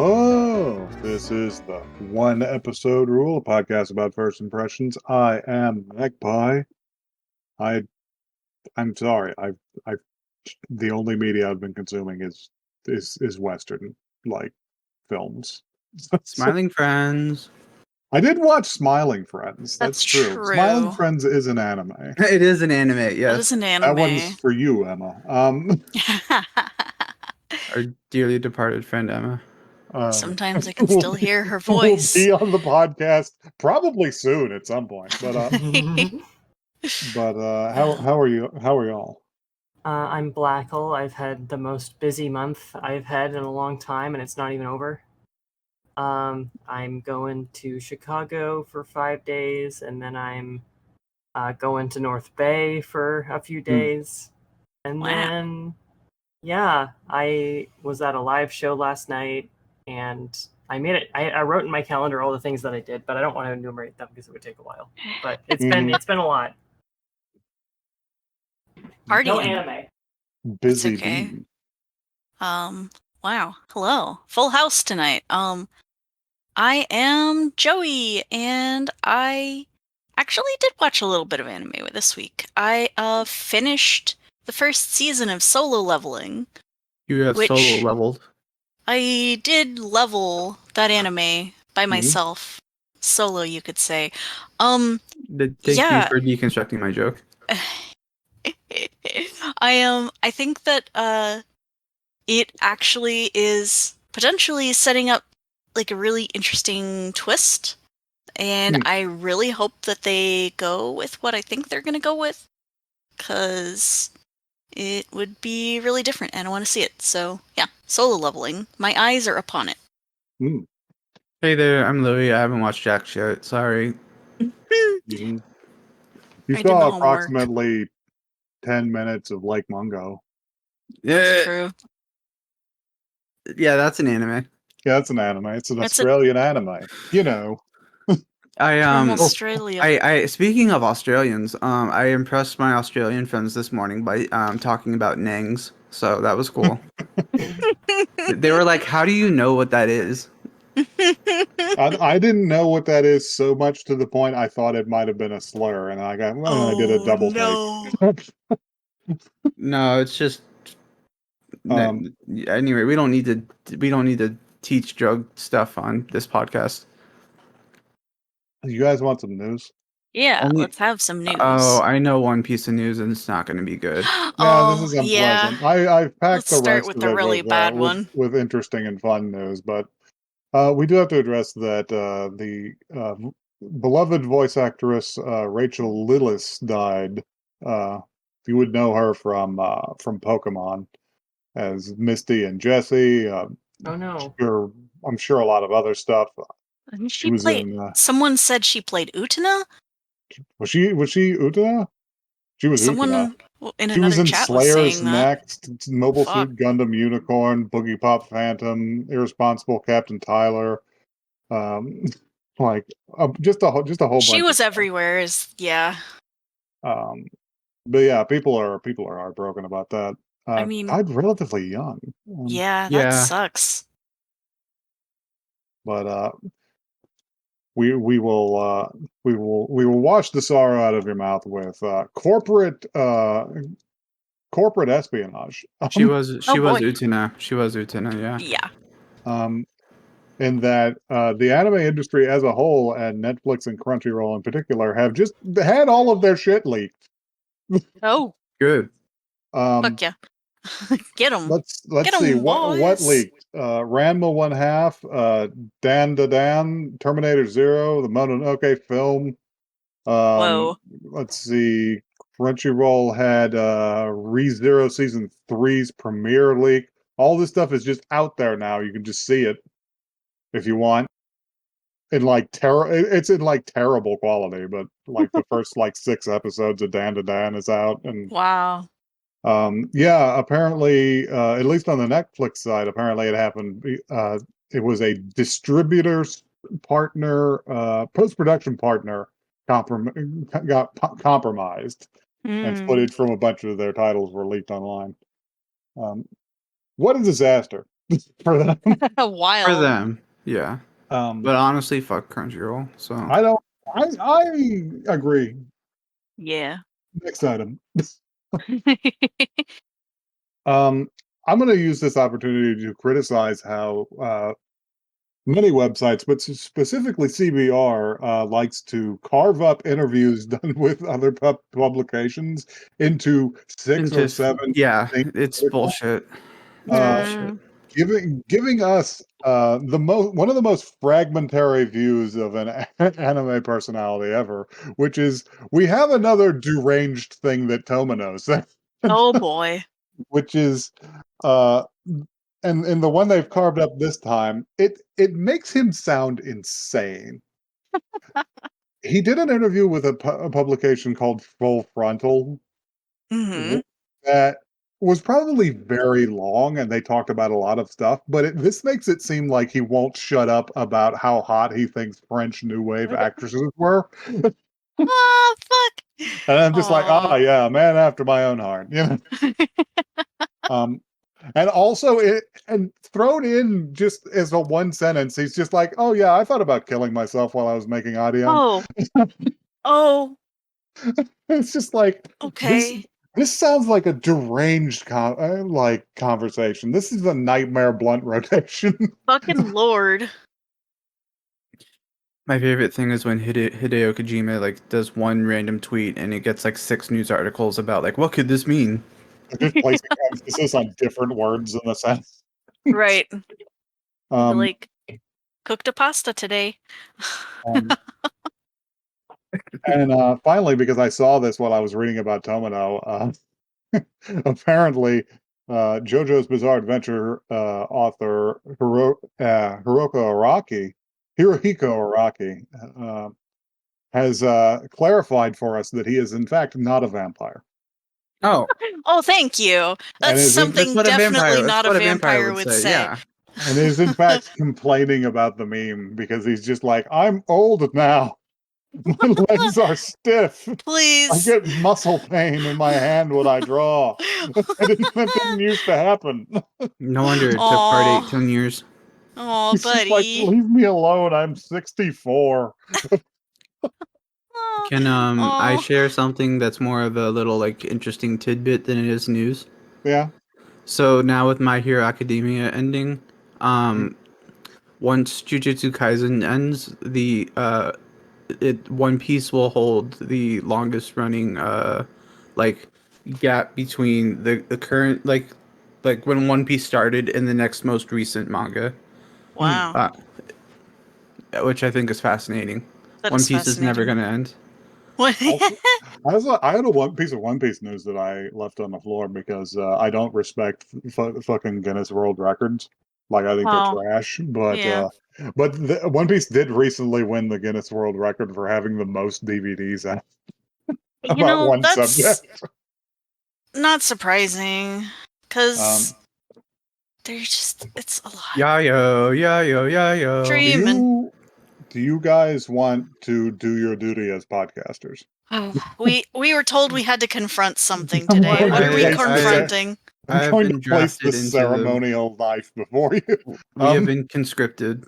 Hello, this is the One Episode Rule, a podcast about first impressions. I am Magpie. I I'm sorry. I the only media I've been consuming is Western like films. So, Smiling Friends. I did watch Smiling Friends. That's That's true. Smiling true. Friends is an anime. It is an anime, That yes. is an That one's anime. for you, Emma. Our dearly departed friend Emma. Sometimes I can will still hear her will voice. be on the podcast probably soon at some point. But how are you? How are y'all? I'm Blackle. I've had the most busy month I've had in a long time, and it's not even over. I'm going to Chicago for 5 days, and then I'm going to North Bay for a few days. And Wow. then, yeah, I was at a live show last night, and I made it. I wrote in my calendar all the things that I did, but I don't want to enumerate them because it would take a while. But it's been a lot. Partying. No anime. Busy It's okay. bee. Wow. Hello. Full house tonight. I am Joey, and I actually did watch a little bit of anime this week. I finished the first season of Solo Leveling. You have Which- solo leveled. I did level that anime by myself. Solo, you could say. Thank you Yeah. for deconstructing my joke. I think that it actually is potentially setting up like a really interesting twist, and I really hope that they go with what I think they're gonna go with, because it would be really different and I want to see it. So yeah, Solo Leveling. My eyes are upon it. Hey there, I'm Louie. I haven't watched Jack yet. Sorry. You I did saw the homework. approximately 10 minutes of Lake Mungo. That's Yeah, true. yeah, that's an anime. Yeah, that's an anime. It's an It's a- Australian anime. You know. From Australia. I speaking of Australians, I impressed my Australian friends this morning by talking about nangs. So that was cool. They were like, "How do you know what that is?" I didn't know what that is so much to the point I thought it might have been a slur, and I did a double take. No. No, it's just. Anyway, we don't need to teach drug stuff on this podcast. You guys want some news? Yeah, Only- let's have some news. Oh, I know one piece of news, and it's not going to be good. Yeah, this is unpleasant. I've packed Let's the start rest with of the it really bad with, one. with interesting and fun news, but we do have to address that the beloved voice actress Rachel Lillis died. You would know her from Pokemon as Misty and Jessie. Oh no. I'm sure a lot of other stuff. Didn't She she was play? in. Someone said she played Utena. Was she Utena? She was Utena. Someone in She was another in chat was Slayer's saying that. Next, Mobile Fuck. Suit Gundam Unicorn, Boogie Pop Phantom, Irresponsible Captain Tyler, like just a whole bunch. She was of stuff. everywhere. Yeah. But yeah, people are heartbroken about that. I mean, died relatively young. yeah, that Yeah. sucks. But we will wash the sorrow out of your mouth with corporate espionage. She was boy. Utena. She was Utena, yeah. Yeah. In that the anime industry as a whole, and Netflix and Crunchyroll in particular, have just had all of their shit leaked. Oh, Good. fuck yeah. Get them. Let's Get see 'em, what boys. leaked. Ranma 1/2, Dan Da Dan, Terminator Zero, the Mononoke film. Whoa. Let's see. Crunchyroll had ReZero Season 3's premiere leak. All this stuff is just out there now. You can just see it if you want. In like it's in like terrible quality, but like the first like 6 episodes of Dan to Dan is out, and Wow. yeah, apparently at least on the Netflix side, apparently it happened. It was a distributor's partner, post-production partner got compromised, and footage from a bunch of their titles were leaked online. What a disaster! for them. Wild. For them, yeah. Um, But honestly, fuck Crunchyroll. So I don't. I agree. Yeah. Next item. Um, I'm going to use this opportunity to criticize how many websites, but specifically CBR, likes to carve up interviews done with other publications into 6 or 7 yeah, things. it's bullshit. It's Uh, bullshit. giving us one of the most fragmentary views of an anime personality ever, which is we have another deranged thing that Toma knows, Oh boy. which is uh and the one they've carved up this time, it makes him sound insane. He did an interview with a publication called Full Frontal Hmm. that was probably very long, and they talked about a lot of stuff, but this makes it seem like he won't shut up about how hot he thinks French New Wave actresses were. And Oh fuck. I'm just like, Aw. yeah, a man after my own heart, you know. Um, and also, and thrown in just as a one sentence, he's just like, "Oh yeah, I thought about killing myself while I was making Audion." Oh. Oh. It's just like this. Okay. This sounds like a deranged conversation. This is a nightmare blunt rotation. Fucking lord. My favorite thing is when Hideo Kojima like does one random tweet and it gets like 6 news articles about like what could this mean? Just placing emphasis on different words in the sentence. Right. Um, Like cooked a pasta today. um, and finally, because I saw this while I was reading about Tomino, apparently, JoJo's Bizarre Adventure author Hirohiko Araki, has clarified for us that he is in fact not a vampire, Oh, Oh, thank you. That's and is in, something definitely that's not a what vampire would say. Yeah. and is in fact complaining about the meme because he's just like, I'm old now. My legs are stiff. I Please. get muscle pain in my hand when I draw. That didn't used to happen. No wonder it took part 8 10 years. Oh, He's just like, buddy. leave me alone. I'm 64. Can I Oh. share something that's more of a little like interesting tidbit than it is news? Yeah. So now with My Hero Academia ending, once Jujutsu Kaisen ends, the One Piece will hold the longest running like gap between the current like when One Piece started and the next most recent manga, Wow. which I think is fascinating. That One is Piece is never fascinating. gonna end. What? Also, I had a one piece of One Piece news that I left on the floor because I don't respect fucking Guinness World Records. Like, I think they're Oh, trash. yeah. But One Piece did recently win the Guinness World Record for having the most DVDs out You about know, one that's subject. not surprising. Um, Because they're just, it's a lot. Yayo. Dreaming. do you guys want to do your duty as podcasters? We were told we had to confront something I'm today. going What to are we place confronting? I'm I've going to been place the drafted into ceremonial knife before you. we have been conscripted.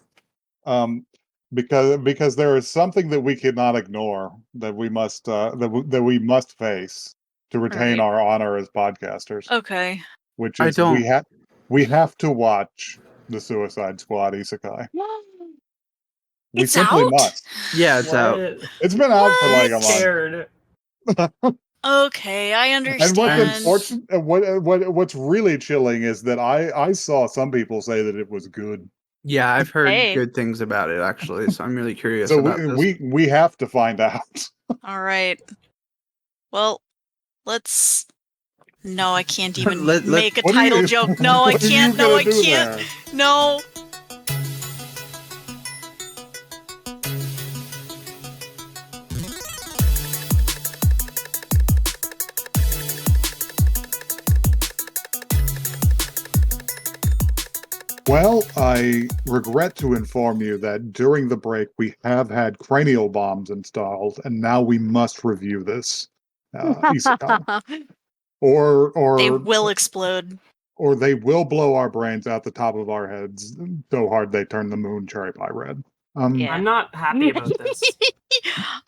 Um, because there is something that we cannot ignore that we must that we must face to retain Right. our honor as podcasters, Okay. which I is don't. we have to watch the Suicide Squad Isekai. We It's simply out? must. Yeah, it's out. It's been out for like a month. Scared. Okay, I And understand. what's really chilling is that I saw some people say that it was good. Yeah, I've heard Hey. good things about it actually, so I'm really curious So about this. we have to find out. All right. Well, let's. No, I can't even Let- make a What are title you- joke. No, I what are you can't. No, gonna I do can't. there? No. Well, I regret to inform you that during the break we have had cranial bombs installed, and now we must review this isekai. They Or will explode. or they will blow our brains out the top of our heads so hard they turn the moon cherry pie red. Yeah. I'm not happy about this.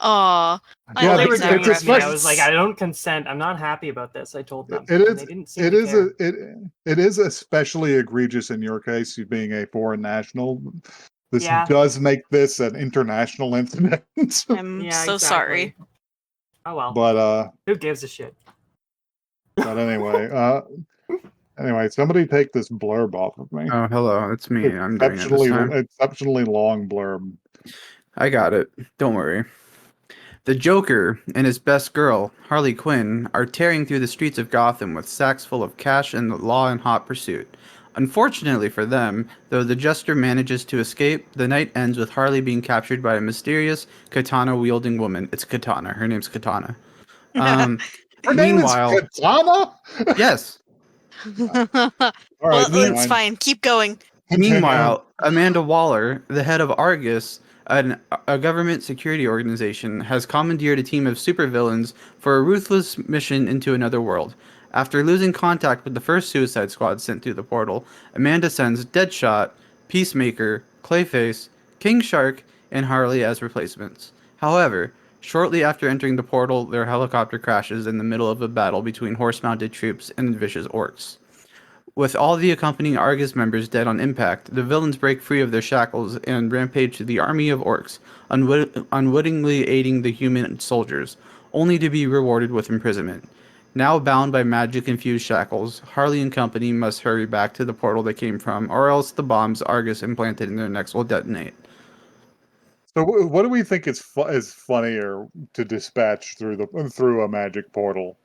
Aw, I Yeah, While they like were it's that doing it to me, I was reference. like, I don't consent. I'm not happy about this. I told them, It and is they didn't seem it to is care. it is especially egregious in your case, you being a foreign national. This Yeah. does make this an international incident. I'm Yeah, so exactly. sorry. Oh well. But Who gives a shit? anyway, somebody take this blurb off of me. Oh, hello, it's me. I'm doing it this time. Exceptionally long blurb. I got it. Don't worry. The Joker and his best girl, Harley Quinn, are tearing through the streets of Gotham with sacks full of cash and the law in hot pursuit. Unfortunately for them, though the Jester manages to escape, the night ends with Harley being captured by a mysterious katana-wielding woman. It's Katana. Her name's Katana. Um, Her name is meanwhile, Katana? yes. All right, Well, it's fine. fine. Keep going. Continue. Meanwhile, Amanda Waller, the head of Argus, a government security organization, has commandeered a team of supervillains for a ruthless mission into another world. After losing contact with the first Suicide Squad sent through the portal, Amanda sends Deadshot, Peacemaker, Clayface, King Shark, and Harley as replacements. However, shortly after entering the portal, their helicopter crashes in the middle of a battle between horse-mounted troops and vicious orcs. With all the accompanying Argus members dead on impact, the villains break free of their shackles and rampage to the army of orcs, unwittingly aiding the human soldiers, only to be rewarded with imprisonment. Now bound by magic-infused shackles, Harley and company must hurry back to the portal they came from, or else the bombs Argus implanted in their necks will detonate. So, what do we think is funnier to dispatch through a magic portal?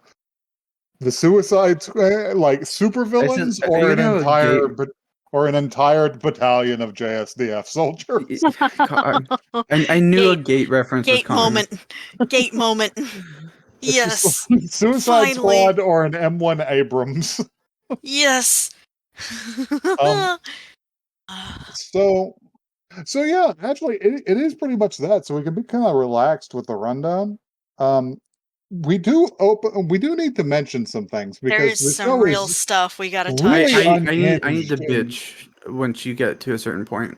The Suicide like supervillains, or an entire battalion of JSDF soldiers? God, I knew a Gate, gate reference was gate coming. moment. Gate moment. It's just Yes. Suicide Finally. Squad or an M1 Abrams. Yes. Um, so yeah, actually, it is pretty much that. So we can be kind of relaxed with the rundown. Um, we do need to mention some things because There's the some show real is stuff we gotta really touch. I need to unhinged. bitch once you get to a certain point.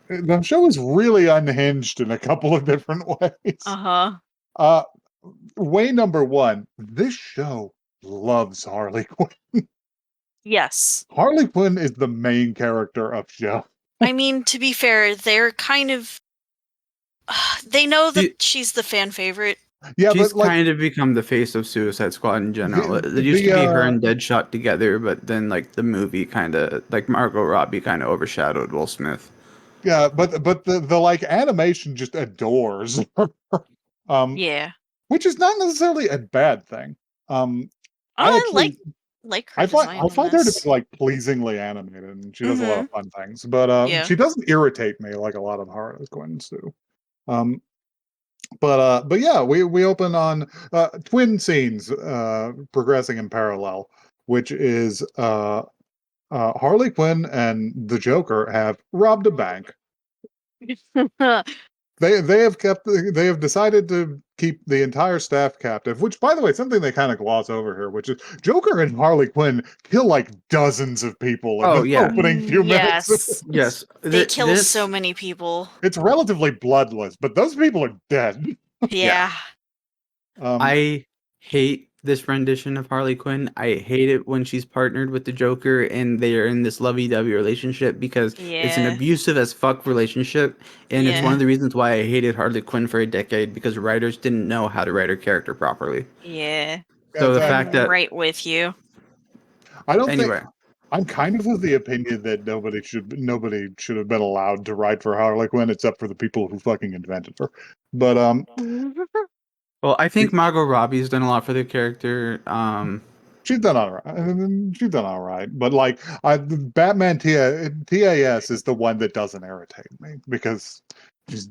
The show is really unhinged in a couple of different ways. Uh-huh. Uh, Way number one, this show loves Harley Quinn. Yes. Harley Quinn is the main character of show. I mean, to be fair, they're kind of they know that she's the fan favorite. Yeah, She's but like kind of become the face of Suicide Squad in general. It the used to be her and Deadshot together, but then like the movie like Margot Robbie kind of overshadowed Will Smith. yeah, but the like animation just adores her. Yeah. Which is not necessarily a bad thing. I I actually like her design I on find her to this. be like pleasingly animated, and she does a lot Mm-hmm. of fun things. But Yeah. she doesn't irritate me like a lot of Harley Quinns do. Um, but yeah, we open on twin scenes progressing in parallel, which is Harley Quinn and the Joker have robbed a bank. They have decided to keep the entire staff captive, which, by the way, something they kind of gloss over here, which is Joker and Harley Quinn kill like dozens of people in Oh the yeah, opening few minutes of Yes. this. yes. They kill This so many people. It's relatively bloodless, but those people are dead. Yeah. Um, I hate this rendition of Harley Quinn. I hate it when she's partnered with the Joker and they are in this lovey-dovey relationship because it's an Yeah. abusive as fuck relationship, and it's one Yeah. of the reasons why I hated Harley Quinn for a decade because writers didn't know how to write her character properly. Yeah. So the and fact I'm that right with you. I don't think anyway, I'm kind of of the opinion that nobody should have been allowed to write for Harley Quinn except for the people who fucking invented her. But well, I think Margot Robbie's done a lot for the character. she's done all right. She's done all right, but like Batman TAS is the one that doesn't irritate me because she's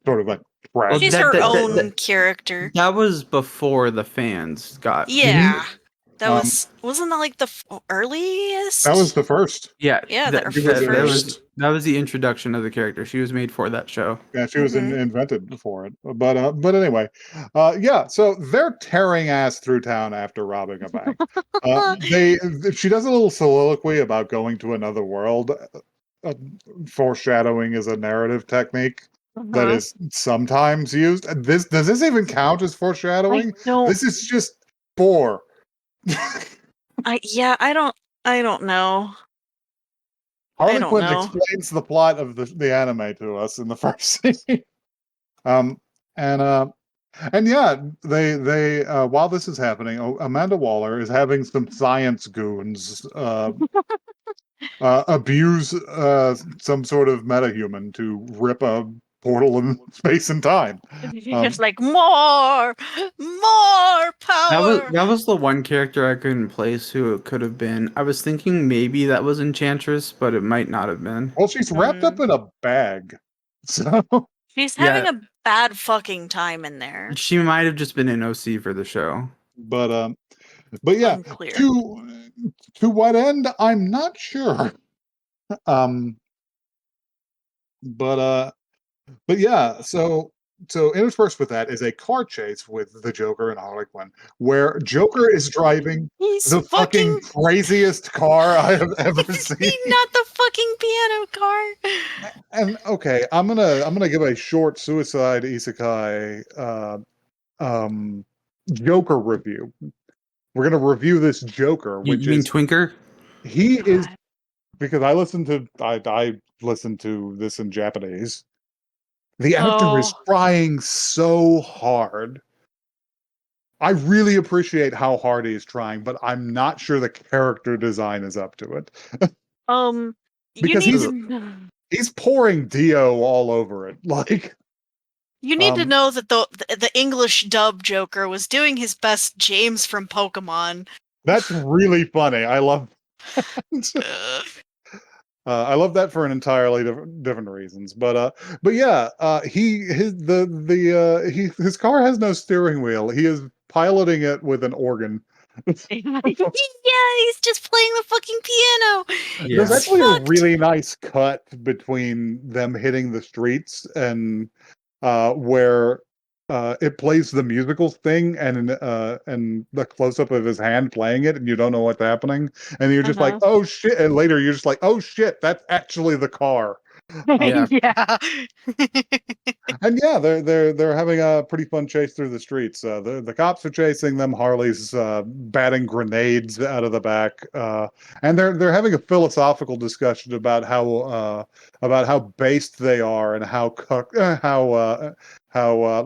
sort of a Well, trash. She's her own character. that was before the fans got. Yeah. That wasn't that like the earliest? That was the first. Yeah, Yeah, that, the that, that first. was that was the introduction of the character. She was made for that show. Yeah, she was Mhm. invented for it. But anyway, yeah. So they're tearing ass through town after robbing a bank. She does a little soliloquy about going to another world. Uh, Foreshadowing is a narrative technique that Uh-huh. is sometimes used. Does this even count as I foreshadowing? don't. This is just for. I don't know. Harley don't Quinn know. explains the plot of the anime to us in the first scene. Um, and yeah, they while this is happening, Amanda Waller is having some science goons abuse some sort of metahuman to rip a portal in space and time. Just like more power. That was the one character I couldn't place who it could have been. I was thinking maybe that was Enchantress, but it might not have been. Well, she's wrapped up in a bag, so She's having Yeah, a bad fucking time in there. she might have just been an OC for the show. but yeah, Unclear. to what end, I'm not sure. Um, but yeah, so interspersed with that is a car chase with the Joker and Harley Quinn, where Joker is driving He's the fucking craziest car I have ever seen. not the fucking piano car. And okay, I'm gonna give a short Suicide Isekai Joker review. We're gonna review this Joker, You, which you mean is Twinker? he is because I listened to this in Japanese. The actor is Oh, trying so hard. I really appreciate how hard he's trying, but I'm not sure the character design is up to it. you Because need he's to he's pouring Dio all over it. Like you need to know that the English dub Joker was doing his best James from Pokemon. that's really funny. I love I love that for an entirely different reasons. But yeah, his car has no steering wheel. He is piloting it with an organ. Yeah, he's just playing the fucking piano. There's Yeah. He's actually a fucked. really nice cut between them hitting the streets and where it plays the musical thing and the close up of his hand playing it, and you don't know what's happening, and you're just like, oh shit, and later you're just like, oh shit, that's actually the car. Yeah. Yeah. And yeah, they're having a pretty fun chase through the streets. The cops are chasing them. Harley's batting grenades out of the back, and they're having a philosophical discussion about how based they are and how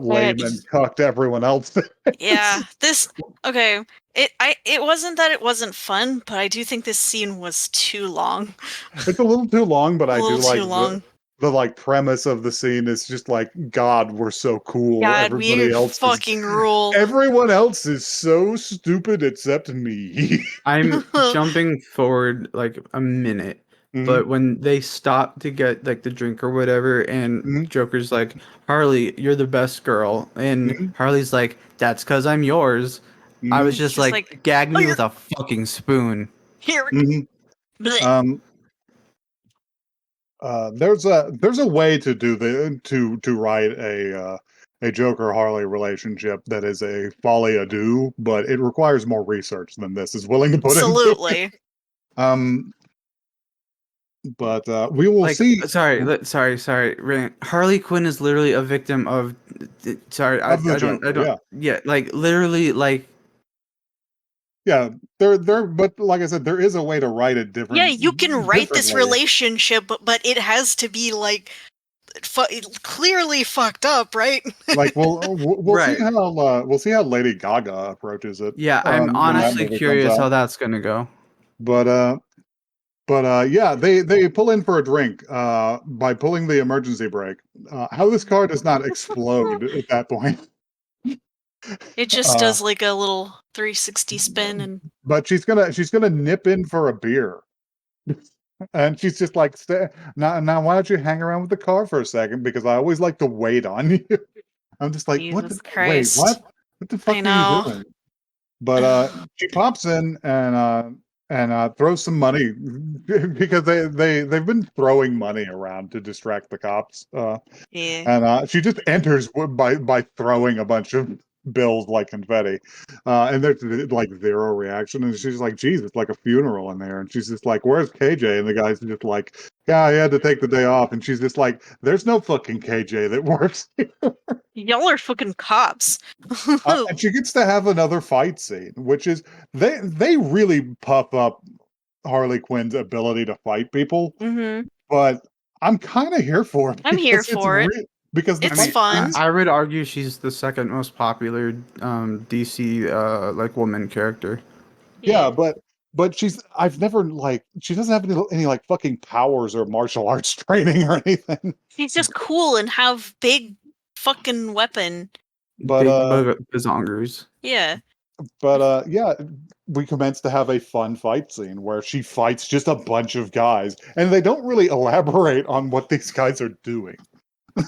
lame and cucked everyone else is. Yeah, this okay. It wasn't that it wasn't fun, but I do think this scene was too long. It's a little too long, but A I do little like too long. the like premise of the scene is just like, God, we're so cool. God, we fucking rule. Everyone else is so stupid except me. I'm jumping forward like a minute, but when they stop to get like the drink or whatever, and Joker's like, Harley, you're the best girl, and Harley's like, that's because I'm yours. I was just like, gag me with a fucking spoon. Here. There's a way to do to write a Joker Harley relationship that is a folly ado, but it requires more research than this is willing to put into it. Absolutely. But we will see. Sorry. Harley Quinn is literally a victim of. Sorry, I don't. Yeah, like literally, like. Yeah, there. But like I said, there is a way to write it different. Yeah, you can write this differently. relationship, but it has to be like clearly fucked up, right? Like we'll see how Lady Gaga approaches it. Yeah, I'm when that honestly movie curious comes out. how that's gonna go. But yeah, they pull in for a drink by pulling the emergency brake. How this car does not explode at that point. It just does like a little 360 spin and. But she's gonna nip in for a beer, and she's just like, now why don't you hang around with the car for a second, because I always like to wait on you. I'm just like, Jesus wait, Christ. what? What the fuck I are know. you doing? But she pops in and throws some money because they've been throwing money around to distract the cops. Yeah. And she just enters by throwing a bunch of bills like confetti, and there's like zero reaction. And she's like, "Geez, it's like a funeral in there." And she's just like, "Where's KJ?" And the guy's just like, "Yeah, he had to take the day off." And she's just like, "There's no fucking KJ that works." Y'all are fucking cops. And she gets to have another fight scene, which is they really puff up Harley Quinn's ability to fight people, Mm-hmm. but I'm kind of here for it I'm here because it's for it. because the It's fight fun. I would argue she's the second most popular DC like woman character. Yeah, but I've never like she doesn't have any like fucking powers or martial arts training or anything. She's just cool and have big fucking weapon. But Big bazongers. Yeah. yeah, we commence to have a fun fight scene where she fights just a bunch of guys, and they don't really elaborate on what these guys are doing.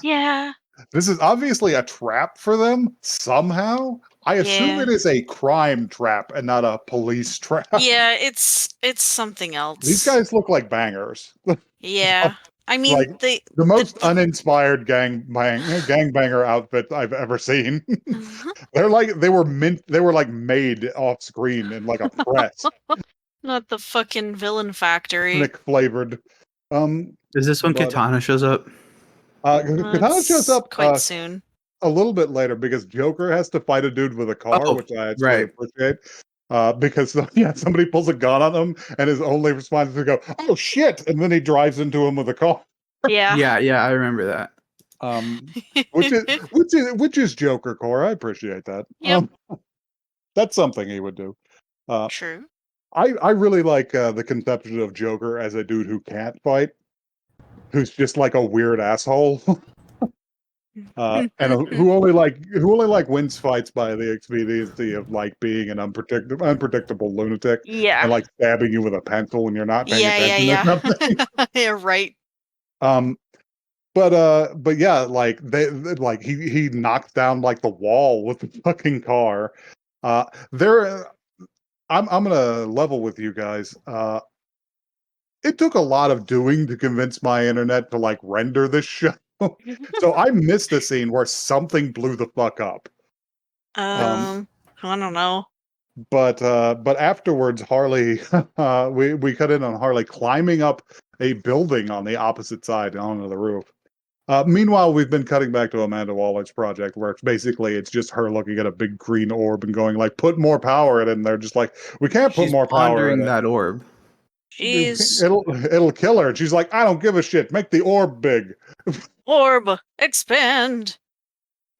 Yeah. This is obviously a trap for them somehow. I assume Yeah. it is a crime trap and not a police trap. Yeah, it's something else. These guys look like bangers. Yeah. I mean, Like they the most uninspired gangbanger outfit I've ever seen. They're like they were like made off screen in like a press. not the fucking villain factory. Nick flavored. Is this when But, Katana shows up? Katana shows It's up quite soon. a little bit later because Joker has to fight a dude with a car, Oh, which I actually right. appreciate. Because yeah, somebody pulls a gun on him, and his only response is to go, "Oh shit!" and then he drives into him with a car. Yeah. Yeah, I remember that. Which is Joker core. I appreciate that. Yep. That's something he would do. True. I really like the conception of Joker as a dude who can't fight, who's just like a weird asshole, and who only like wins fights by the expediency of like being an unpredictable lunatic Yeah. and like stabbing you with a pencil when you're not paying attention or Yeah. something. Yeah, right. But yeah, like like he knocks down like the wall with the fucking car. There, I'm gonna level with you guys. It took a lot of doing to convince my internet to like render this show. So I missed a scene where something blew the fuck up. I don't know. But afterwards, Harley, we cut in on Harley climbing up a building on the opposite side onto the roof. Meanwhile, we've been cutting back to Amanda Waller's project, where it's just her looking at a big green orb and going like, "Put more power in it." And they're just like, "We can't put She's more power in pondering it. that orb. Jeez. It'll kill her." And she's like, "I don't give a shit. Make the orb big." Orb, expand.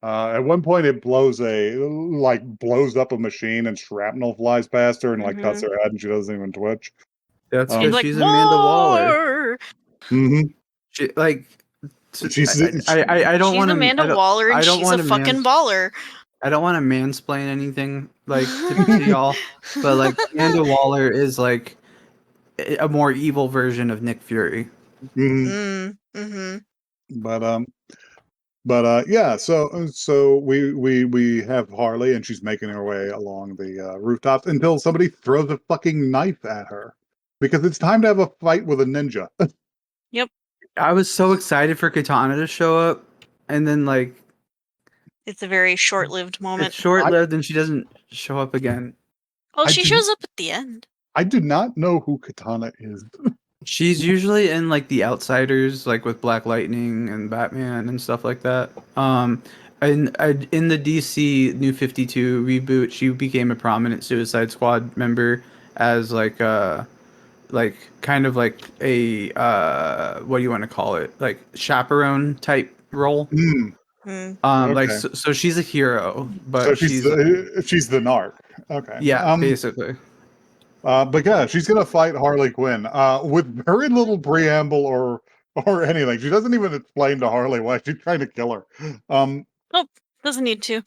At one point, it blows up a machine, and shrapnel flies past her and like cuts her head, and she doesn't even twitch. That's She's because like, she's Amanda Waller. "War!" Mm-hmm. She like. She's I don't She's want to. Amanda Waller, and she's a fucking baller. I don't want to mansplain anything like to y'all, but like Amanda Waller is like a more evil version of Nick Fury. But yeah, so we have Harley, and she's making her way along the rooftops until somebody throws a fucking knife at her because it's time to have a fight with a ninja. Yep. I was so excited for Katana to show up, and then like it's a very short-lived moment. It's short-lived, and she doesn't show up again. Oh, she shows up at the end. I do not know who Katana is. She's usually in like The Outsiders, like with Black Lightning and Batman and stuff like that. And in the DC New 52 reboot, she became a prominent Suicide Squad member as like kind of like a what do you want to call it? Like chaperone type role. Okay. Like so she's a hero, but so she's the narc. Okay. Yeah, basically. But yeah, she's gonna fight Harley Quinn with very little preamble or anything. She doesn't even explain to Harley why she's trying to kill her. Nope, doesn't need to.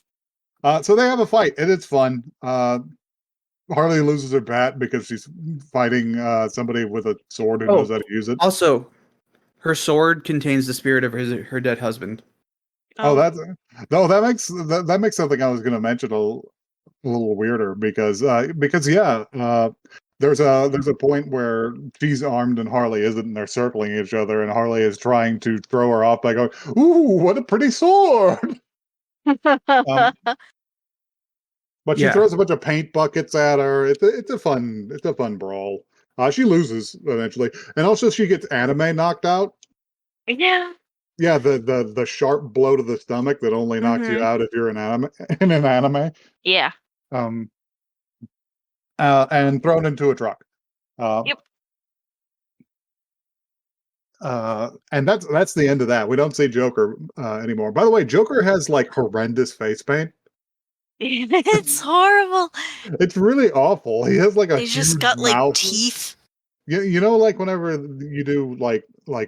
So they have a fight, and it's fun. Harley loses her bat because she's fighting somebody with a sword who knows how to use it. Also, her sword contains the spirit of her dead husband. That makes something I was going to mention a little weirder because yeah, there's a point where she's armed and Harley isn't, and they're circling each other, and Harley is trying to throw her off by going, "Ooh, what a pretty sword!" Um, but she Yeah. throws a bunch of paint buckets at her. It's a fun brawl. She loses eventually, and also she gets anime knocked out. Yeah. Yeah, the sharp blow to the stomach that only knocks you out if you're an anime in an anime. Yeah. Um, and thrown into a truck. Uh, Yep. and that's the end of that. We don't see Joker anymore. By the way, Joker has like horrendous face paint. It's horrible. It's really awful. He has like a He's just huge got like mouth. teeth. You know, like whenever you do like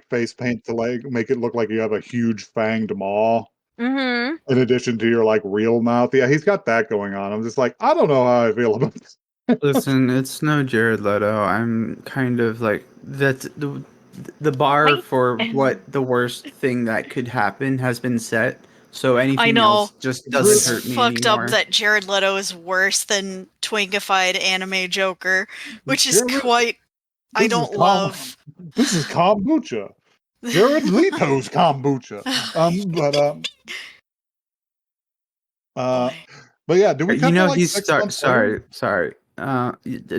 face paint to like make it look like you have a huge fanged maw, Mm-hmm. in addition to your like real mouth. Yeah, he's got that going on. I'm just like, I don't know how I feel about this. Listen, it's no Jared Leto. I'm kind of like that's the bar for what the worst thing that could happen has been set. So I anything know. else just doesn't It's hurt me fucked up anymore. that Jared Leto is worse than twinkified anime Joker, which is Jared, quite I this is don't love. this is kombucha. Jared Leto's kombucha. But Boy. but yeah, do we You cut to know like he's 6 months later? sorry.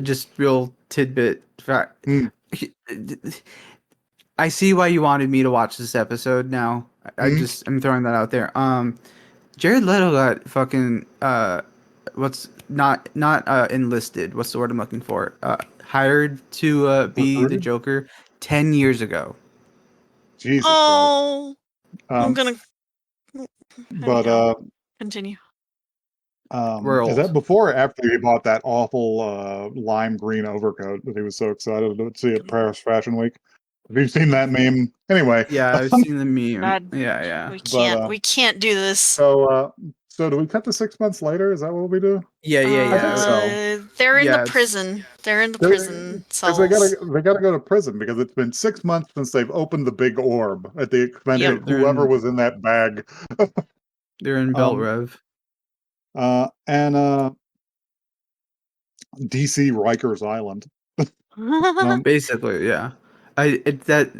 Just real tidbit fact. Hmm. I see why you wanted me to watch this episode now. Hmm? I'm throwing that out there. Jared Leto got fucking what's not enlisted. What's the word I'm looking for? Hired to be the Recruited? Joker 10 years ago. Jesus Christ. Oh, I'm Um, gonna but anyhow. Continue. We're is that old. before or after he bought that awful lime green overcoat that he was so excited to see at Paris Fashion Week? Have you seen that meme? Anyway, Yeah, I've seen the meme. God, Yeah. but we can't do this. so do we cut to 6 months later? Is that what we do? I think Yeah. so. They're in the It's prison. They're in the prison Because cells. they gotta go to prison because it's been 6 months since they've opened the big orb at the expense Yep. of whoever was in that bag. they're in Belt Um, Rev. and DC Rikers Island. Basically, yeah. I it, that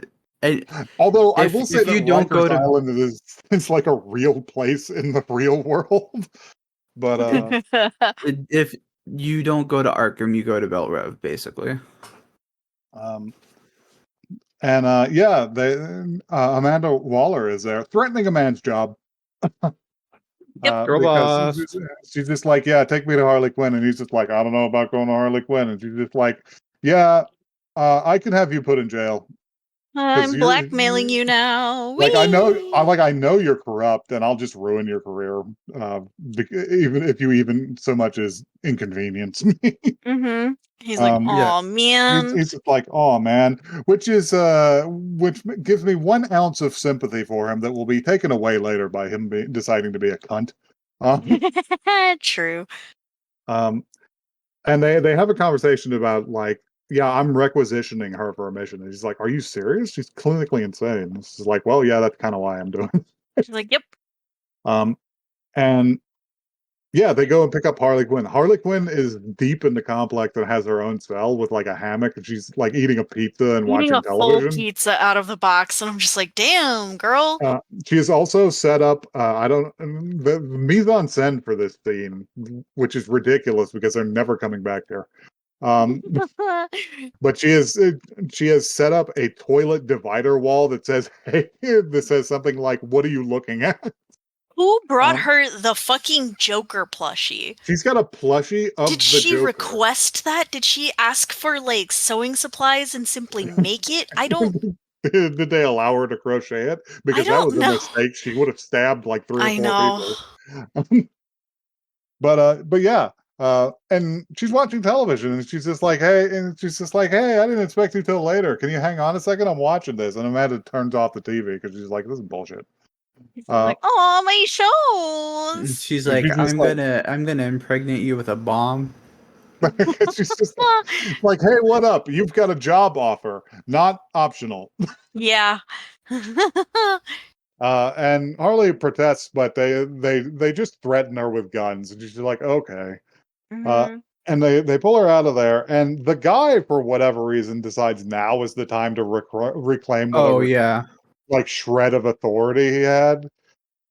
I, Although I will say if that you don't go Rikers to Island is like a real place in the real world. But if you don't go to Arkham, you go to Belt Rev, basically. um and yeah, they Amanda Waller is there threatening a man's job. Yep. Girl Because boss. she's just like, yeah, take me to Harley Quinn, and he's just like, I don't know about going to Harley Quinn, and she's just like, yeah, I can have you put in jail because I'm blackmailing you now. like Whee! I know you're corrupt, and I'll just ruin your career, even if you even so much as inconvenience me. Mm-hmm. He's like, um, Yeah. oh man. he's just like, oh man, which gives me 1 ounce of sympathy for him that will be taken away later by him deciding to be a cunt. Um, True. um, and they have a conversation about like, yeah, I'm requisitioning her for a mission. And he's like, are you serious? She's clinically insane. This is like, well, yeah, that's kind of why I'm doing it. She's like, yep. Um, and yeah, they go and pick up Harley Quinn. Harley Quinn is deep in the complex and has her own cell with like a hammock, and she's like eating a pizza and Eating watching a full television. pizza out of the box, and I'm just like, damn, girl. She is also set up. I don't the mise en scène for this scene, which is ridiculous because they're never coming back here. Um, but she has set up a toilet divider wall that says, "Hey," that says something like, "What are you looking at?" Who brought Um, her the fucking Joker plushie? she's got a plushie Did of the she Joker. request that? Did she ask for like sewing supplies and simply make it? I don't Did they allow her to crochet it? Because that was a know. mistake. She would have stabbed like 3 or I 4 know. people. But yeah, and she's watching television, and she's just like, "Hey, I didn't expect you till later. Can you hang on a second? I'm watching this." And Amanda turns off the TV because she's like, "This is bullshit." She's Uh, like, oh, my shows. She's and like, she's just like, I'm gonna impregnate you with a bomb. she's just like, "Hey, what up? You've got a job offer, not optional." Yeah. And Harley protests, but they just threaten her with guns, and she's like, "Okay." Mhm. And they pull her out of there, and the guy, for whatever reason, decides now is the time to reclaim Oh whatever yeah, like shred of authority he had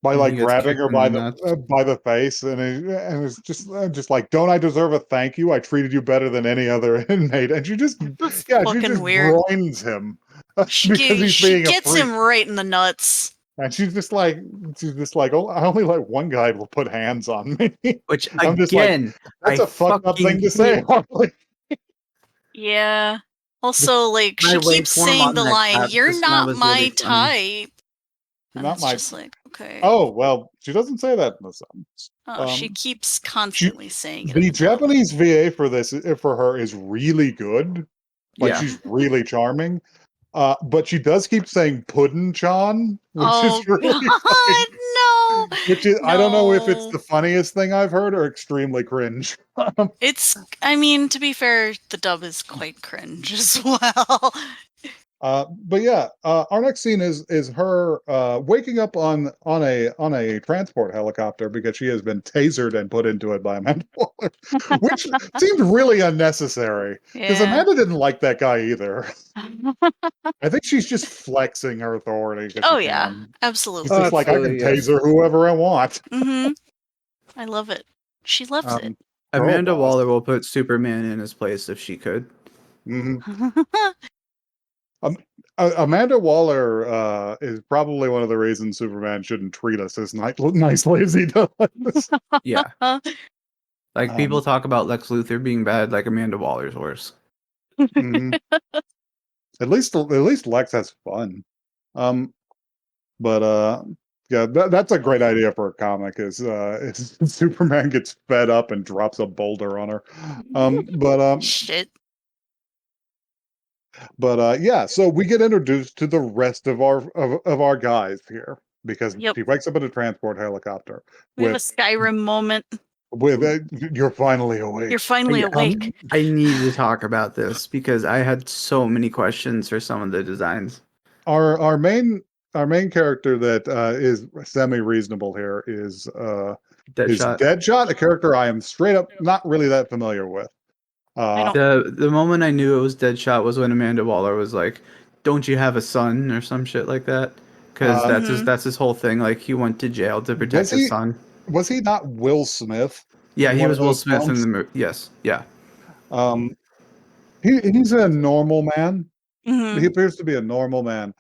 by and he like gets grabbing kicked her in the nuts. by the face, and it's just like, don't I deserve a thank you? I treated you better than any other inmate, and That's she fucking just weird. groins him because he's She being a gets freak, him right in the nuts. and she's just like, oh, I only let one guy will put hands on me. Which I'm just like, again, that's I a fucked up fucking thing to hate. say, Harley. Yeah. Also, like, My she keeps waveform saying on the that line, cap "You're just now not was really my funny. type," and Not it's my. just like, okay. Oh well, she doesn't say that in the sentence. Oh, she Um, keeps she constantly saying it in the the film. Japanese VA for this for her is really good. Like Yeah. she's really charming. But she does keep saying Puddin-chan, which Oh is really funny. God, no, Which is I don't know if it's no. the funniest thing I've heard or extremely cringe. It's. I mean, to be fair, the dub is quite cringe as well. But yeah, our next scene is her waking up on a transport helicopter because she has been tasered and put into it by Amanda Waller, which seemed really unnecessary because Yeah. Amanda didn't like that guy either. I think she's just flexing her authority because Oh she yeah, can. It's Oh, absolutely. just like I can absolutely, yes. taser whoever I want. Mm-hmm. I love it. She loves it. Um, Girl Amanda boss. Waller will put Superman in his place if she could. hmm Um, Amanda Waller is probably one of the reasons Superman shouldn't treat us as nicely as he does. Yeah. Like people Um, talk about Lex Luthor being bad, like Amanda Waller's worse. mhm. At least Lex has fun. Um, but yeah, that's a great idea for a comic. Is Superman gets fed up and drops a boulder on her. Um, but um, Shit. yeah. So we get introduced to the rest of our guys here because Yep. she wakes up in a transport helicopter We have a with Skyrim moment. you're finally awake. You're finally Yeah. awake. I need to talk about this because I had so many questions for some of the designs. Our our main our main character that is semi reasonable here is Deadshot. Deadshot, a character I am straight up not really that familiar with. I Uh, don't. The moment I knew it was Deadshot was when Amanda Waller was like, "Don't you have a son?" or some shit like that. Because uh, Mhm. that's his whole thing. Like he went to jail to protect was his he son. was he not Will Smith Yeah, in he one of was Will those Smith in films? the movie. Yes, yeah, Um, he's a normal man. He Mhm. appears to be a normal man.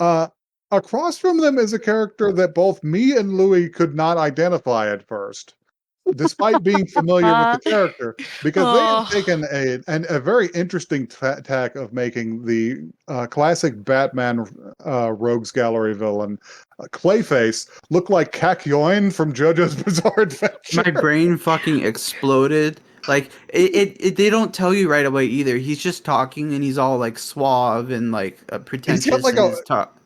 Uh, Across from them is a character that both me and Louis could not identify at first, despite being familiar with the character, because they have Oh. taken a very interesting tack of making the classic Batman Rogues Gallery villain Clayface look like Kakyoin from JoJo's Bizarre my Adventure. brain fucking exploded. Like they don't tell you right away either. He's just talking and he's all like suave and like He's got pretentious like in his talk.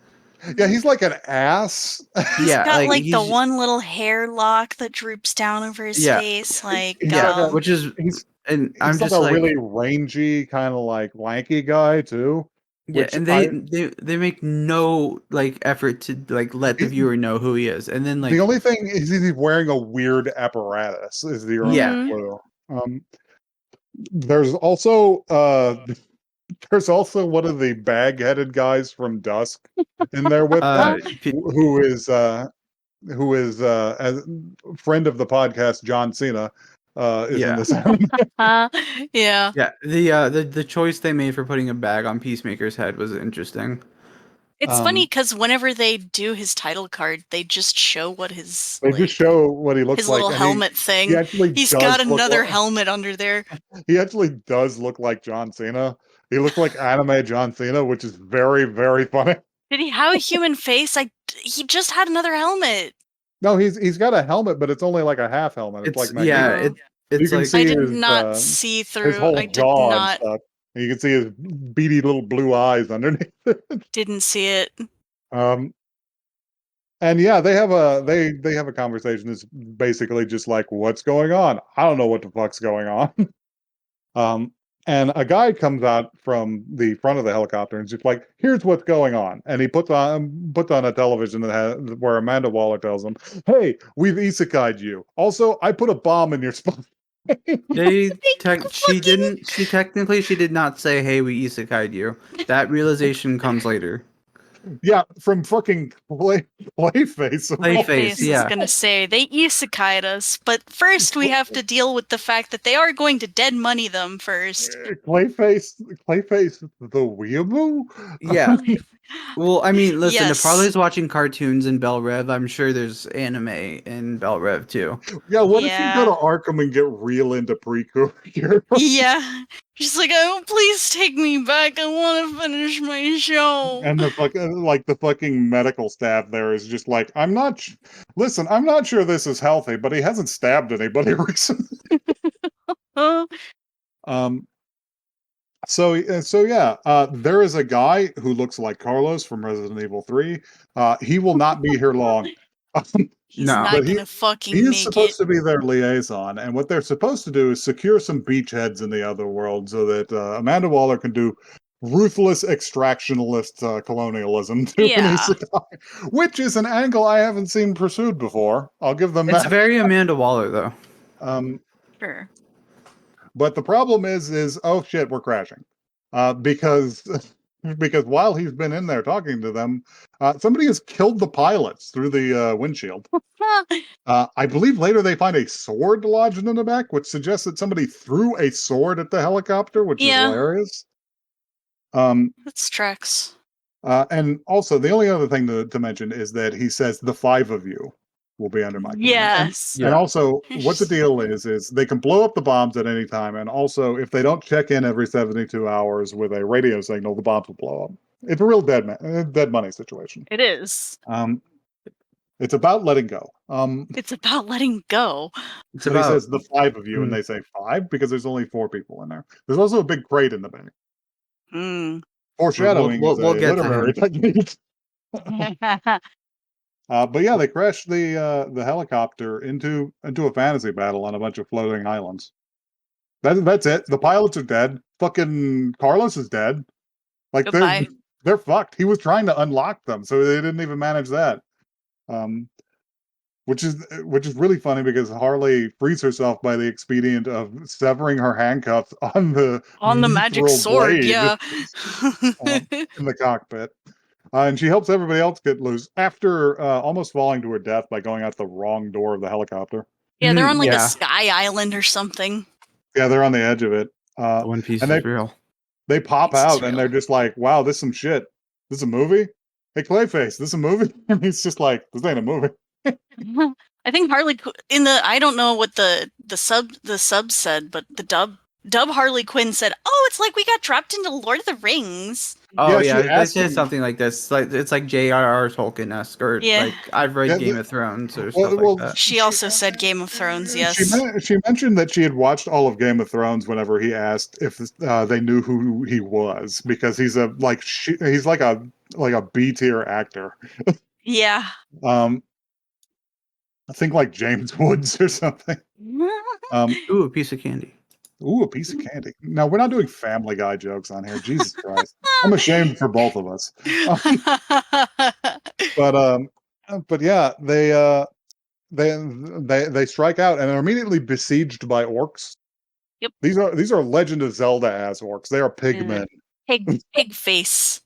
he's like an ass. He's Yeah, got like like the he's one little hair lock that droops down over his yeah face, like He's yeah, like a which is he's and I'm he's like just a like really rangy kind of like lanky guy too, yeah, which and I they make no like effort to like let the viewer know who he is, and then the like only thing is he's wearing a weird apparatus is the only yeah Mhm. clue. There's also there's also one of the bag-headed guys from Dusk in there with them, uh p- who is as friend of the podcast John Cena is in yeah this anime. Yeah. yeah the choice they made for putting a bag on Peacemaker's head was interesting. It's funny Um, because whenever they do his title card, they just show what his they just show what he looks his like, little and helmet he thing. actually He's got does look another like helmet under there. he actually does look like John Cena. He looks like anime John Cena, which is very, very funny. Did he have a human face? He just had another helmet. No, he's got a helmet, but it's only like a half helmet. It's like It's yeah Magneto. Oh. You it's can like I see did not see his through. whole I did jaw and not. stuff. And you can see his beady little blue eyes underneath. Didn't see it. Um, and yeah, they have a conversation that's basically just like, "What's going on? I don't know what the fuck's going on." Um, and a guy comes out from the front of the helicopter and is just like, "Here's what's going on." And he puts on a television that has, where Amanda Waller tells him, "Hey, we've isekai'd you. Also, I put a bomb in your spine." She didn't. She technically she did not say, "Hey, we isekai'd you." That realization comes later. Yeah, from fucking Clayface. Of all Clayface, Clayface is yeah. gonna say they isekai'd us, but first we have to deal with the fact that they are going to dead money them first. Clayface, the Weeaboo. Yeah. Well, I mean, listen, if Yes. Harley's watching cartoons in Bell Rev, I'm sure there's anime in Bell Rev too. Yeah, what if you go Yeah. to Arkham and get real into pre-courier? Yeah. She's like, oh, please take me back. I want to finish my show. And the fucking medical staff there is just like, listen, I'm not sure this is healthy, but he hasn't stabbed anybody recently. Huh? So yeah, there is a guy who looks like Carlos from Resident Evil 3. He will not be here long. He's No. not But gonna he fucking is make it. supposed to be their liaison, and what they're supposed to do is secure some beachheads in the other world so that Amanda Waller can do ruthless extractionalist colonialism to an Yeah. isekai, which is an angle I haven't seen pursued before. I'll give them It's that. very Amanda Waller though. Sure. But the problem is oh shit, we're crashing, because because while he's been in there talking to them, somebody has killed the pilots through the windshield. I believe later they find a sword lodged in the back, which suggests that somebody threw a sword at the helicopter, which is Yeah. hilarious. Um, That's tracks. and also, the only other thing to mention is that he says the 5 of you will be under my command. Yes. And also, what the deal is they can blow up the bombs at any time, and also, if they don't check in every 72 hours with a radio signal, the bombs will blow up. It's a real dead money situation. It is. It's about letting go. It's about letting go. It's So he about says the 5 of you, and they say 5 because there's only 4 people in there. There's also a big crate in the back. Hmm. Foreshadowing is a we'll get to literary him. technique. But yeah, they crashed the helicopter into a fantasy battle on a bunch of floating islands. That's it. The pilots are dead. Fucking Carlos is dead. Like Goodbye. they're fucked. He was trying to unlock them, so they didn't even manage that. Which is really funny because Harley frees herself by the expedient of severing her handcuffs on the On the magic mithril sword, blade yeah. in the cockpit. And she helps everybody else get loose after almost falling to her death by going out the wrong door of the helicopter. Yeah, they're on like Yeah. a sky island or something. Yeah, they're on the edge of it. The One Piece and is real. they pop It's out real. and they're just like, wow, this is some shit. This is a movie? Hey, Clayface, this is a movie? And he's just like, this ain't a movie. I think Harley in the I don't know what the sub said, but the dub Harley Quinn said, "Oh, it's like we got dropped into Lord of the Rings." Oh Yeah, she they asked say him- something like this. Like it's like J.R.R. Tolkien-esque, or Yeah. like I've read Yeah, Game of Thrones or well, stuff well, like that. She also said Game of Thrones, yes. She mentioned that she had watched all of Game of Thrones whenever he asked if they knew who he was, because he's he's like a B tier actor. Yeah. I think like James Woods or something. Ooh, a piece of candy. Ooh, a piece of candy. No, we're not doing Family Guy jokes on here. Jesus Christ, I'm ashamed for both of us. But yeah, they strike out and are immediately besieged by orcs. Yep. These are Legend of Zelda ass orcs. They are pigmen. Pig face.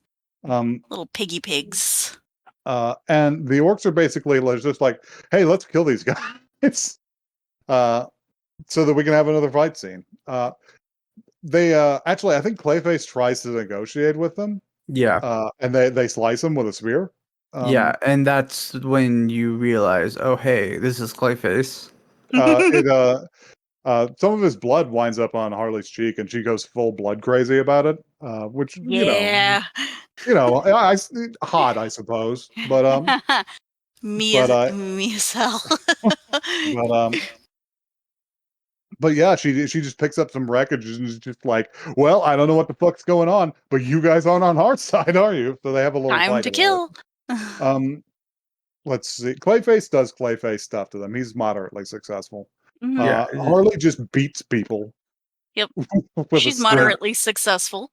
Um, Little piggy pigs. and the orcs are basically just like, hey, let's kill these guys, so that we can have another fight scene. They actually, I think Clayface tries to negotiate with them. Yeah. And they slice him with a spear. Yeah, and that's when you realize, oh hey, this is Clayface. Some of his blood winds up on Harley's cheek, and she goes full blood crazy about it. Which Yeah. hot, I suppose. But me but, as hell. but yeah, she just picks up some wreckage and is just like, well, I don't know what the fuck's going on, but you guys aren't on our side, are you? So they have a little Time fight to about kill. it. Let's see. Clayface does Clayface stuff to them. He's moderately successful. Mhm. Yeah. Harley just beats people. Yep. with She's a moderately successful.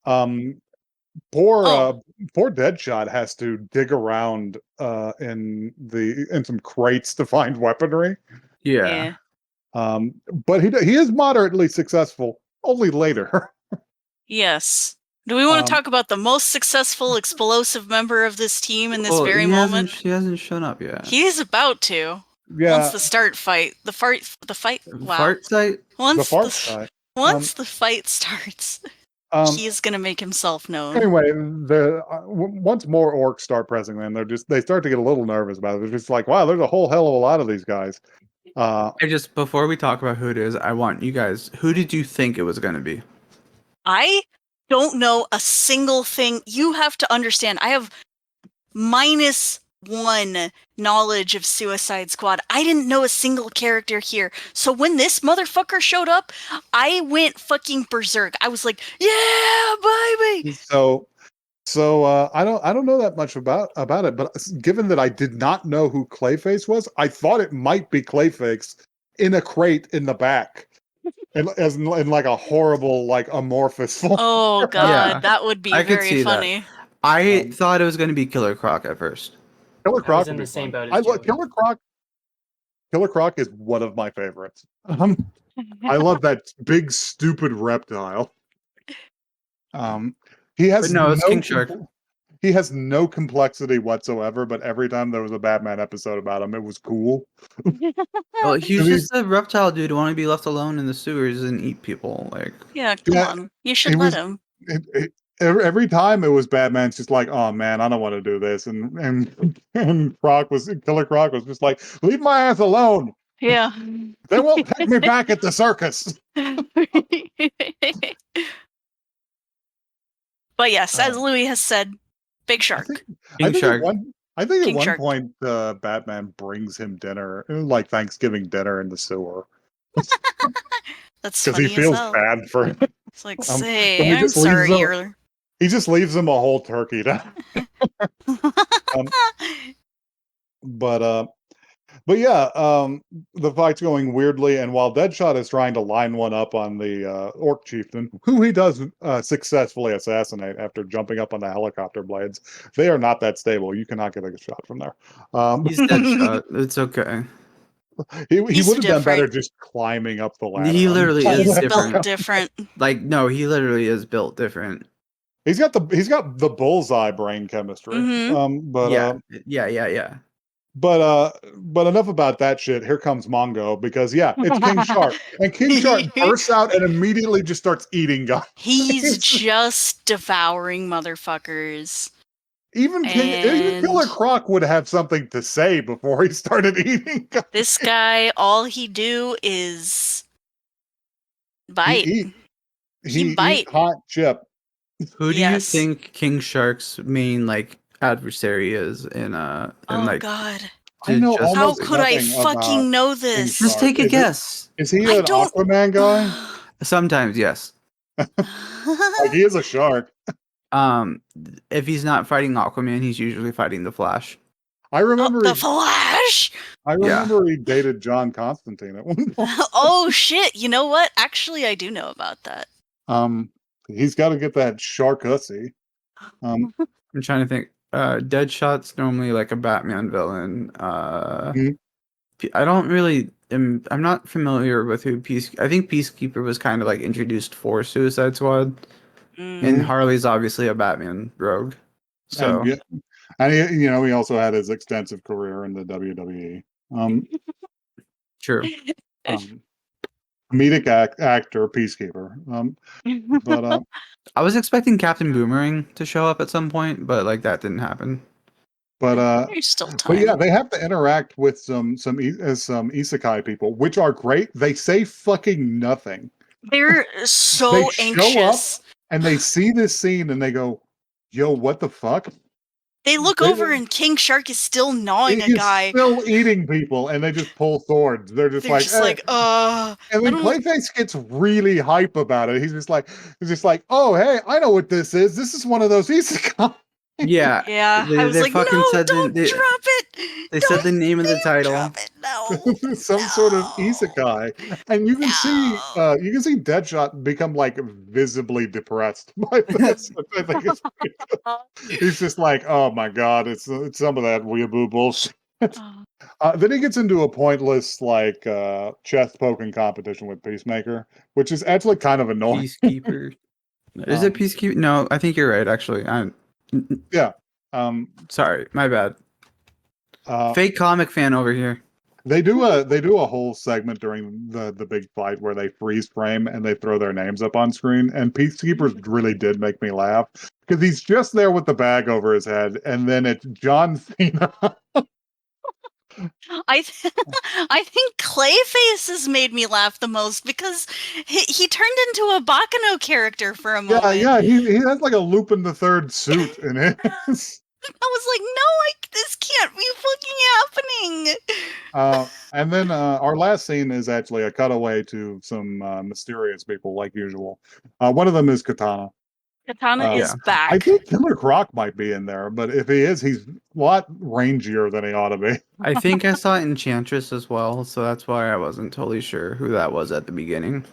Poor Oh. poor Deadshot has to dig around in some crates to find weaponry. Yeah. But he is moderately successful only later. Yes. Do we want to Um, talk about the most successful explosive member of this team in this Well, very moment? he hasn't shown up yet. He's about to. yeah, Once the fight. Wow. Fart site? the fart side. Once the fight starts, Um, he is gonna make himself known. Anyway, once more orcs start pressing them, they start to get a little nervous about it. They're just like, wow, there's a whole hell of a lot of these guys. Before we talk about who it is, I want you guys. Who did you think it was going to be? I don't know a single thing. You have to understand. I have -1 knowledge of Suicide Squad. I didn't know a single character here. So when this motherfucker showed up, I went fucking berserk. I was like, yeah, baby. So I don't know that much about it, but given that I did not know who Clayface was, I thought it might be Clayface in a crate in the back, in like a horrible like amorphous form. Oh god, Yeah, that would be I could very see that. funny. I thought it was going to be Killer Croc at first. Killer I Croc was in would the be same fun. boat as Joey. Killer Croc is one of my favorites. I love that big stupid reptile. He has But no, it's King Shark. He has no complexity whatsoever, but every time there was a Batman episode about him, it was cool. Well, he's And just a reptile dude who want to be left alone in the sewers and eat people. Like, Yeah, come Yeah, on. You should let him. Every time it was Batman's just like, oh man, I don't want to do this, and Killer Croc was just like, leave my ass alone. Yeah. They won't take me back at the circus. But yes, as Louis has said, Big Shark. I think Shark. at King one Shark. point, Batman brings him dinner, like Thanksgiving dinner in the sewer, That's because he funny as feels hell. bad for him. It's like, So say, he I'm just leaves sorry, them- you're. He just leaves him a whole turkey. But yeah, the fight's going weirdly, and while Deadshot is trying to line one up on the orc chieftain, who he does successfully assassinate after jumping up on the helicopter blades, they are not that stable. You cannot get a shot from there. he's Deadshot. It's okay. He He's would have done better different. just climbing up the ladder. He literally is He's different. built different. Like, no, he literally is built different. He's got the bullseye brain chemistry. Mhm. Yeah. But enough about that shit. Here comes Mongo, because it's King Shark, and King Shark bursts out and immediately just starts eating guys. He's just devouring motherfuckers. Even Killer Croc would have something to say before he started eating guys. This guy, all he do is bite. He bite. eat hot chip. Who do you Yes. think King Shark's main like adversary is in Oh like? God. I know just- How almost could I nothing about fucking know King this? Shark. Just take a guess. Is he I an don't- Aquaman guy? Sometimes, yes. Like, he is a shark. If he's not fighting Aquaman, he's usually fighting the Flash. I remember the Flash. he dated John Constantine at one point. Oh shit! You know what? Actually, I do know about that. He's got to get that shark hussy. I'm trying to think. Deadshot's normally like a Batman villain. Mhm. I don't really. I'm not familiar with who I think Peacekeeper was kind of like introduced for Suicide Squad, and Harley's obviously a Batman rogue. So and he also had his extensive career in the WWE. True. Comedic actor, Peacekeeper. But I was expecting Captain Boomerang to show up at some point, but like that didn't happen. There's still time. But yeah, they have to interact with some Isekai people, which are great. They say fucking nothing. They're so They show anxious. up and they see this scene and they go, "Yo, what the fuck?" They look over and King Shark is still gnawing a He's guy. still eating people, and they just pull swords. They're just They're like, just like, And then Clayface gets really hype about it. He's just like, "Oh, hey, I know what this is. This is one of those isekai." Yeah. Yeah, I was they like, fucking no, said don't they- drop it. They said the name of the title. Drop it. No. Some sort of isekai, and you can see Deadshot become like visibly depressed by this. Which I think is pretty good. He's just like, "Oh my god, it's some of that weeaboo bullshit." Then he gets into a pointless like chest poking competition with Peacemaker, which is actually kind of annoying. Peacekeeper. Is it Peacekeeper? No, I think you're right. Actually, Yeah. Sorry, my bad. Uh, Fake comic fan over here. They do a whole segment during the big fight where they freeze frame and they throw their names up on screen. And Peacekeepers really did make me laugh because he's just there with the bag over his head, and then it's John Cena. I I think Clayface has made me laugh the most because he turned into a Bakano character for a moment. Yeah, he has like a Lupin the Third suit in it. I was like, no, this can't be fucking happening. And then our last scene is actually a cutaway to some mysterious people, like usual. One of them is Katana. Katana is back. I think Killer Croc might be in there, but if he is, he's a lot rangier than he ought to be. I think I saw Enchantress as well, so that's why I wasn't totally sure who that was at the beginning.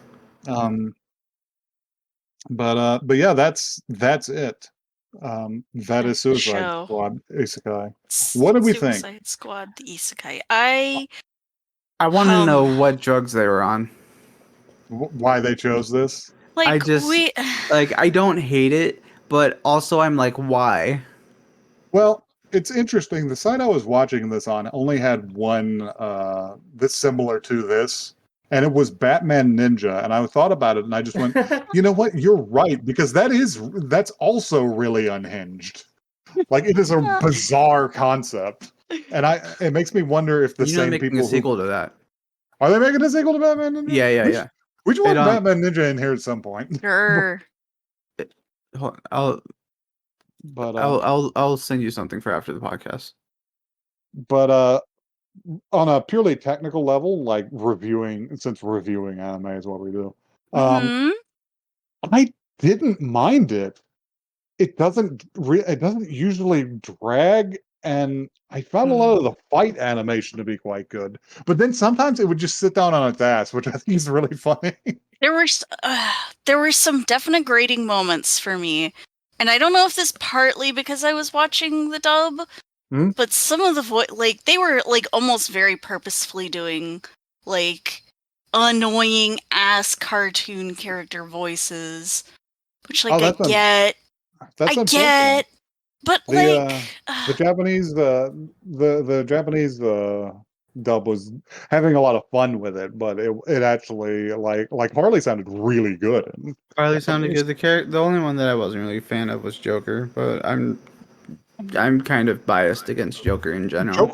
But yeah, that's it. That is Suicide Squad Isekai. What do we think? Suicide Squad the Isekai. I want to know what drugs they were on. Why they chose this? Like, I just I don't hate it, but also I'm like, why? Well, it's interesting. The site I was watching this on only had one that's similar to this, and it was Batman Ninja. And I thought about it, and I just went, you know what? You're right, because that's also really unhinged. Like, it is a bizarre concept, and it makes me wonder if the same making people a sequel to that. Are they making a sequel to Batman Ninja? Yeah. We should want Batman Ninja in here at some point. Sure. I'll send you something for after the podcast. But on a purely technical level, like since reviewing anime is what we do, I didn't mind it. It doesn't usually drag, and I found a lot of the fight animation to be quite good. But then sometimes it would just sit down on its ass, which I think is really funny. There were some definite grating moments for me, and I don't know if this partly because I was watching the dub, but some of the they were like almost very purposefully doing like annoying ass cartoon character voices, which like I get. That's I get, but the Japanese the Japanese dub was having a lot of fun with it, but it actually like Harley sounded really good. Harley sounded good. The only one that I wasn't really a fan of was Joker, but I'm kind of biased against Joker in general.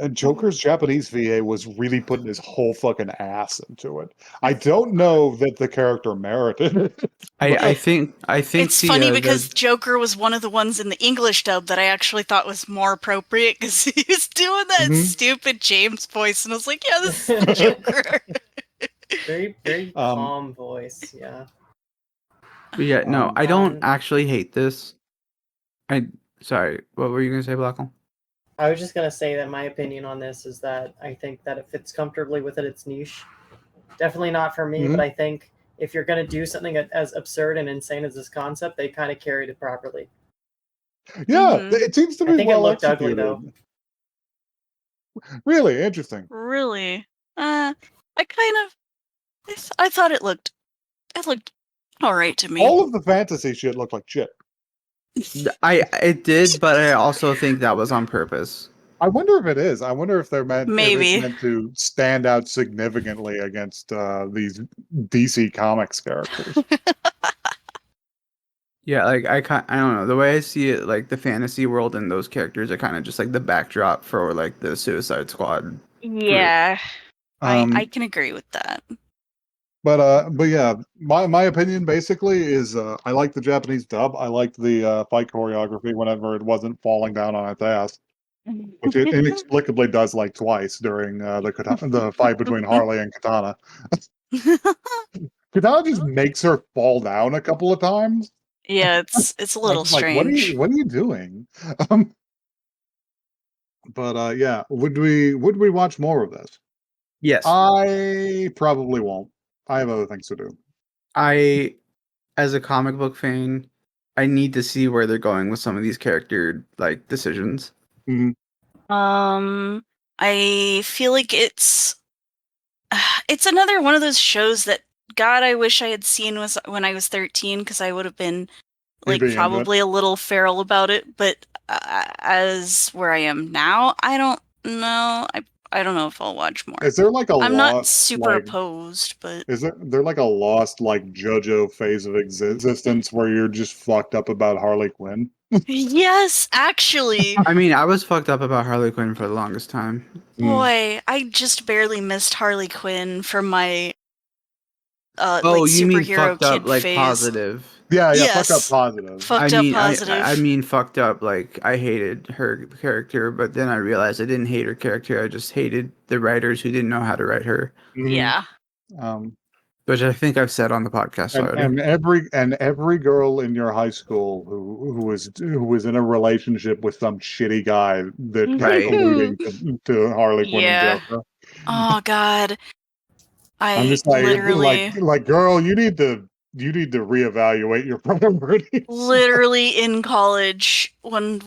Joker's Japanese VA was really putting his whole fucking ass into it. I don't know that the character merited it. I think it's funny because Joker was one of the ones in the English dub that I actually thought was more appropriate because he was doing that stupid James voice, and I was like, yeah, this is the Joker. Very, very calm voice, yeah. Yeah, no, I don't actually hate this. Sorry, what were you going to say, Blackle? I was just going to say that my opinion on this is that I think that it fits comfortably within its niche. Definitely not for me, but I think if you're going to do something as absurd and insane as this concept, they kind of carried it properly. Yeah, it seems to be it looked ugly, though. Really interesting. Really? I thought it looked all right to me. All of the fantasy shit looked like shit. It did, but I also think that was on purpose. I wonder if it is. I wonder if they're meant to stand out significantly against these DC Comics characters. Yeah, like I don't know. The way I see it, like the fantasy world and those characters are kind of just like the backdrop for like the Suicide Squad. Yeah, I can agree with that. But yeah, my opinion basically is I like the Japanese dub. I liked the fight choreography whenever it wasn't falling down on its ass, which it inexplicably does like twice during the fight between Harley and Katana. Katana just makes her fall down a couple of times. Yeah, it's a little strange. Like, what are you doing? But yeah, would we watch more of this? Yes. I probably won't. I have other things to do. As a comic book fan, I need to see where they're going with some of these character like decisions. Mm-hmm. I feel like it's another one of those shows that God, I wish I had seen when I was 13, because I would have been You'd like be into it. probably a little feral about it. But as where I am now, I don't know. I don't know if I'll watch more. Is there like a I'm not lost super like? opposed, but Is there like a lost like JoJo phase of existence where you're just fucked up about Harley Quinn? yes, actually, I mean, I was fucked up about Harley Quinn for the longest time. boy, I just barely missed Harley Quinn from my Oh, like you mean superhero fucked up kid like phase. positive? Yeah, fucked up Yes, positive. fucked up positive. I mean fucked up like I hated her character, but then I realized I didn't hate her character. I just hated the writers who didn't know how to write her, Mhm. Yeah. which I think I've said on the podcast already. And every girl in your high school who was in a relationship with some shitty guy that kept Right. alluding to Harley Quinn and Yeah. Joker. Oh God. I'm I just like literally, girl, you need to reevaluate your priorities. literally in college one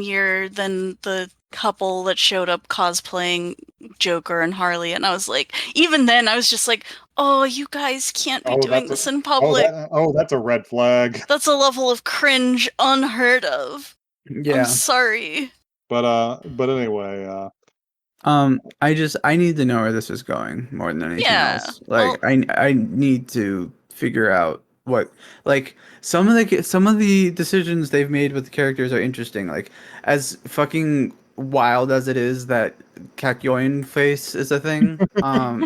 year, then the couple that showed up cosplaying Joker and Harley, and I was like, even then, I was just like, oh, you guys can't be doing this in public. That's a red flag. That's a level of cringe unheard of. I'm Yeah. sorry. But anyway, I need to know where this is going more than anything Yeah. else. Like Well, I need to figure out what like some of the decisions they've made with the characters are interesting. Like as fucking wild as it is that Kakyoin face is a thing.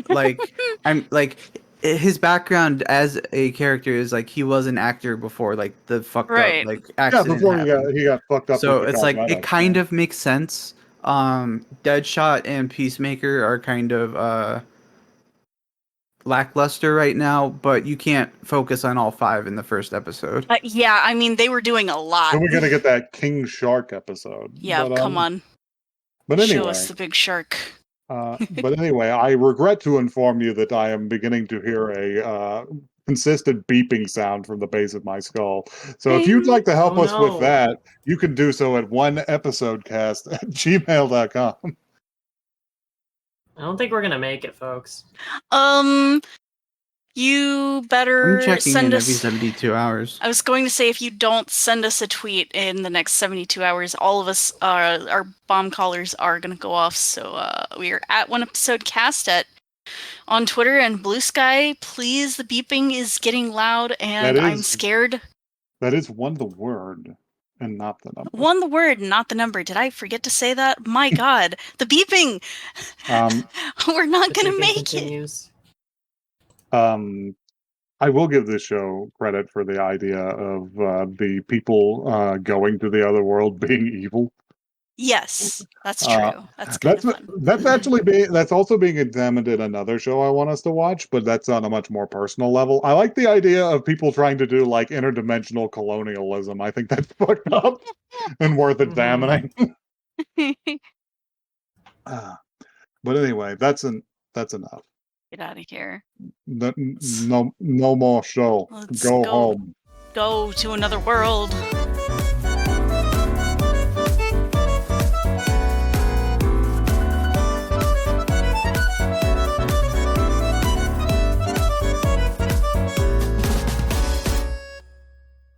Like I'm like his background as a character is like he was an actor before like the fucked up right. like yeah, accident before happened. he got fucked up with So the it's like it cosmetics. kind of makes sense. Deadshot and Peacemaker are kind of lackluster right now, but you can't focus on all five in the first episode. Yeah, I mean, they were doing a lot. Then we're gonna get that King Shark episode. Yeah, come on. But Show anyway, us the big shark. I regret to inform you that I am beginning to hear a consistent beeping sound from the base of my skull. So if you'd like to help Oh, us with no. that, you can do so at oneepisodecast@gmail.com. I don't think we're gonna make it, folks. You I'm better checking send in us. every 72 hours. I was going to say, if you don't send us a tweet in the next 72 hours, all of us, our bomb collars are going to go off. So we are at One Episode Cast on Twitter and Blue Sky. Please, the beeping is getting loud, and I'm scared. That is one the word and not the number. One the word, not the number. Did I forget to say that? My God, the beeping. We're not going to make continues. I will give this show credit for the idea of the people going to the other world being evil. Yes, that's true. That's kind of fun. That's also being examined in another show I want us to watch, but that's on a much more personal level. I like the idea of people trying to do like interdimensional colonialism. I think that's fucked up and worth examining. But anyway, that's enough. Get out of here. No more show. Let's Go home. Go to another world.